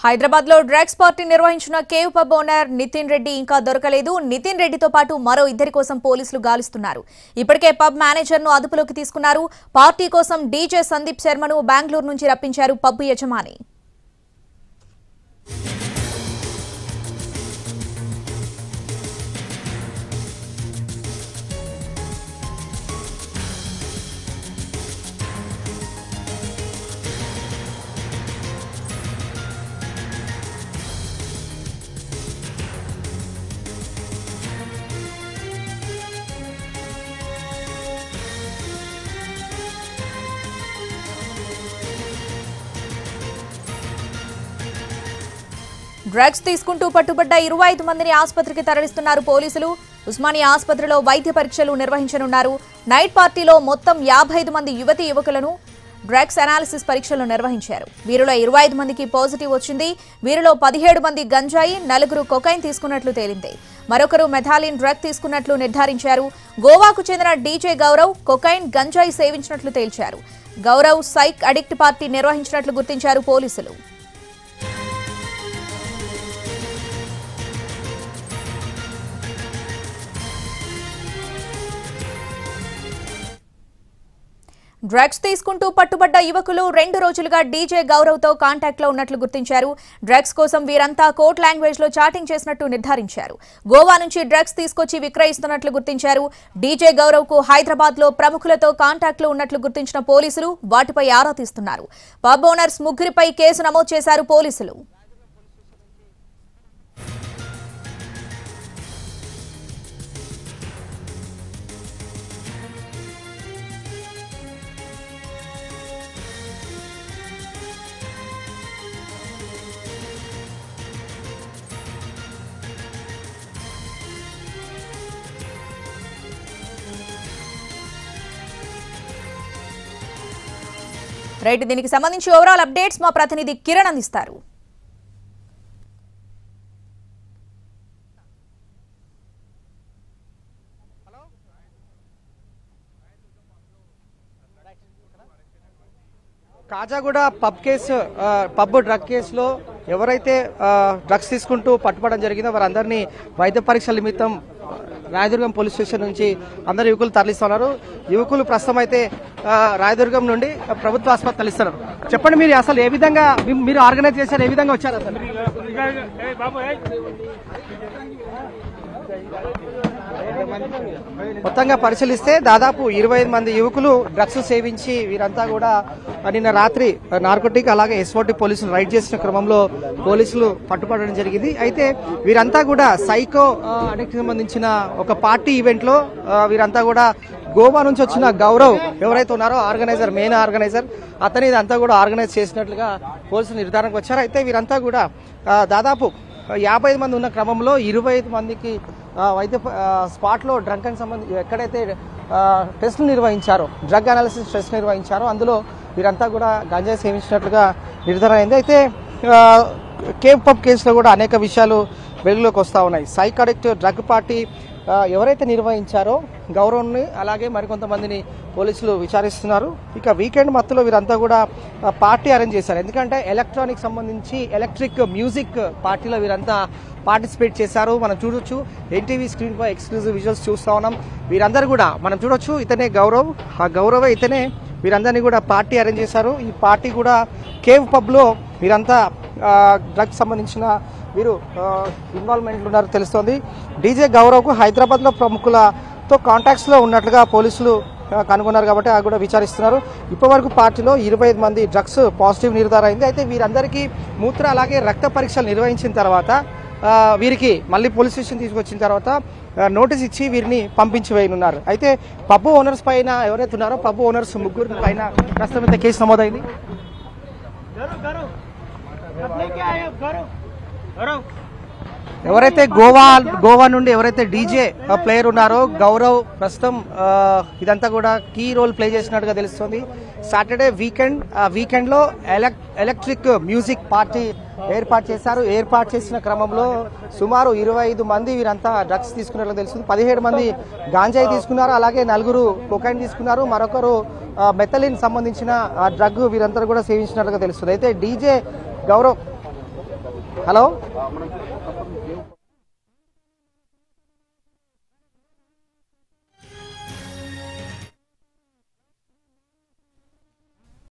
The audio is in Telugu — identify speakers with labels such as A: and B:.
A: హైదరాబాద్ లో డ్రగ్స్ పార్టీ నిర్వహించిన cave pub owner Nitin Reddy ఇంకా దొరకలేదు. నితిన్ రెడ్డితో పాటు మరో ఇద్దరి కోసం పోలీసులు గాలిస్తున్నారు. ఇప్పటికే పబ్ మేనేజర్ ను అదుపులోకి తీసుకున్నారు. పార్టీ కోసం డీజే సందీప్ శర్మను బెంగళూరు నుంచి రప్పించారు పబ్ యజమాని. డ్రగ్స్ తీసుకుంటూ పట్టుబడ్డ 25 మందిని ఆసుపత్రికి తరలిస్తున్నారు పోలీసులు. ఉస్మానియా ఆసుపత్రిలో వైద్య పరీక్షలు నిర్వహించనున్నారు. నైట్ పార్టీలో మొత్తం 55 మంది యువతి యువకులను డ్రగ్స్ అనాలిసిస్ పరీక్షలు నిర్వహించారు. వీరిలో 25 మందికి పాజిటివ్ వచ్చింది. వీరిలో 17 మంది గంజాయి, 4 కొకైన్ తీసుకున్నట్లు తేలింది. మరొకరు మెథాలిన్ డ్రగ్ తీసుకున్నట్లు నిర్ధారించారు. గోవాకు చెందిన డీజే గౌరవ్ కొకైన్, గంజాయి సేవించినట్లు తేల్చారు. గౌరవ్ సైక్ అడిక్ట్ పార్టీ నిర్వహించినట్లు గుర్తించారు పోలీసులు. డ్రగ్స్ తీసుకుంటూ పట్టుబడ్డ యువకులు 2 రోజులుగా డీజే గౌరవ్ తో కాంటాక్ట్ లో ఉన్నట్లు గుర్తించారు. డ్రగ్స్ కోసం వీరంతా కోడ్ లాంగ్వేజ్ లో చాటింగ్ చేసినట్టు నిర్ధారించారు. గోవా నుంచి డ్రగ్స్ తీసుకొచ్చి విక్రయిస్తున్నట్లు గుర్తించారు. డీజే గౌరవ్ కు హైదరాబాద్ లో ప్రముఖులతో కాంటాక్ట్ లో ఉన్నట్లు గుర్తించిన పోలీసులు వాటిపై ఆరా తీస్తున్నారు. పబ్ ఓనర్స్ ముగ్గురిపై కేసు నమోదు చేశారు పోలీసులు. రైట్, దీనికి సంబంధించి ఓవరాల్ అప్డేట్స్ మా ప్రతినిధి కిరణ్ అందిస్తారు.
B: కాజాగూడ పబ్ డ్రగ్ కేసులో ఎవరైతే డ్రగ్స్ తీసుకుంటూ పట్టుబడడం జరిగిందో వారందరినీ వైద్య పరీక్షల నిమిత్తం రాయదుర్గం పోలీస్ స్టేషన్ నుంచి అందరు యువకులు తరలిస్తున్నారు. యువకులు ప్రస్తుతం అయితే రాయదుర్గం నుండి ప్రభుత్వ ఆసుపత్రి తరలిస్తున్నారు. చెప్పండి, మీరు అసలు ఏ విధంగా మీరు ఆర్గనైజ్ చేశారు, ఏ విధంగా వచ్చారు అసలు? మొత్తంగా పరిశీలిస్తే దాదాపు 25 మంది యువకులు డ్రగ్స్ సేవించి వీరంతా కూడా నిన్న రాత్రి నార్కోటిక్ అలాగే ఎస్ఓటి పోలీసులు రైడ్ చేసిన క్రమంలో పోలీసులు పట్టుబడడం జరిగింది. అయితే వీరంతా కూడా సైకో అడిక్ట్ సంబంధించిన ఒక పార్టీ ఈవెంట్ లో వీరంతా కూడా గోవా నుంచి వచ్చిన గౌరవ్ ఎవరైతే ఉన్నారో మెయిన్ ఆర్గనైజర్ అతని ఇదంతా కూడా ఆర్గనైజ్ చేసినట్లుగా పోలీసులు నిర్ధారణకు వచ్చారు. అయితే వీరంతా కూడా దాదాపు 55 మంది ఉన్న క్రమంలో 25 మందికి వైద్య స్పాట్లో డ్రగ్ అని సంబంధించి ఎక్కడైతే టెస్టులు నిర్వహించారో, డ్రగ్ అనాలిసిస్ టెస్ట్ నిర్వహించారో అందులో వీరంతా కూడా గంజాయి సేవించినట్లుగా నిర్ధారణ అయింది. అయితే కేవ్ పబ్ కేసులో కూడా అనేక విషయాలు వెలుగులోకి వస్తూ ఉన్నాయి. సైక్ అడిక్ట్ డ్రగ్ పార్టీ ఎవరైతే నిర్వహించారో గౌరవ్ని అలాగే మరికొంతమందిని పోలీసులు విచారిస్తున్నారు. ఇక వీకెండ్ మత్తులో వీరంతా కూడా పార్టీ అరేంజ్ చేశారు. ఎందుకంటే ఎలక్ట్రానిక్ సంబంధించి ఎలక్ట్రిక్ మ్యూజిక్ పార్టీలో వీరంతా పార్టిసిపేట్ చేశారు. మనం చూడొచ్చు, ఎన్టీవీ స్క్రీన్ పై ఎక్స్క్లూజివ్ విజువల్స్ చూస్తా ఉన్నాం. వీరందరూ కూడా మనం చూడొచ్చు, ఇతనే గౌరవ్, ఆ గౌరవే ఇతనే వీరందరినీ కూడా పార్టీ అరేంజ్ చేశారు. ఈ పార్టీ కూడా కేవ్ పబ్ లో వీరంతా డ్రగ్స్ సంబంధించిన వీరు ఇన్వాల్వ్మెంట్ ఉన్నారు తెలుస్తోంది. డీజే గౌరవ్కు హైదరాబాద్లో ప్రముఖులతో కాంటాక్ట్స్లో ఉన్నట్లుగా పోలీసులు కనుగొన్నారు కాబట్టి అది కూడా విచారిస్తున్నారు. ఇప్పటివరకు పార్టీలో 25 మంది డ్రగ్స్ పాజిటివ్ నిర్ధారణ అయింది. అయితే వీరందరికీ మూత్ర అలాగే రక్త పరీక్షలు నిర్వహించిన తర్వాత వీరికి మళ్ళీ పోలీస్ స్టేషన్ తీసుకొచ్చిన తర్వాత నోటీస్ ఇచ్చి వీరిని పంపించి వేయనున్నారు. అయితే పబ్ ఓనర్స్ పైన ఎవరైతే ఉన్నారో పబ్ ఓనర్స్ ముగ్గురు పైన ప్రస్తుతం కేసు నమోదైంది. ఎవరైతే గోవా నుండి ఎవరైతే డీజే ప్లేయర్ ఉన్నారో గౌరవ్ ప్రస్తుతం ఇదంతా కూడా కీ రోల్ ప్లే చేసినట్టుగా తెలుస్తుంది. సాటర్డే వీకెండ్ లో ఎలక్ట్రిక్ మ్యూజిక్ పార్టీ ఏర్పాటు చేశారు. ఏర్పాటు చేసిన క్రమంలో సుమారు 25 మంది వీరంతా డ్రగ్స్ తీసుకున్నట్లు తెలుస్తుంది. 17 మంది గాంజాయి తీసుకున్నారు, అలాగే 4 కొకైన్ తీసుకున్నారు, మరొకరు మెథలిన్ సంబంధించిన డ్రగ్ వీరంతా కూడా సేవించినట్లుగా తెలుస్తుంది. అయితే డీజే గౌరవ్ హలో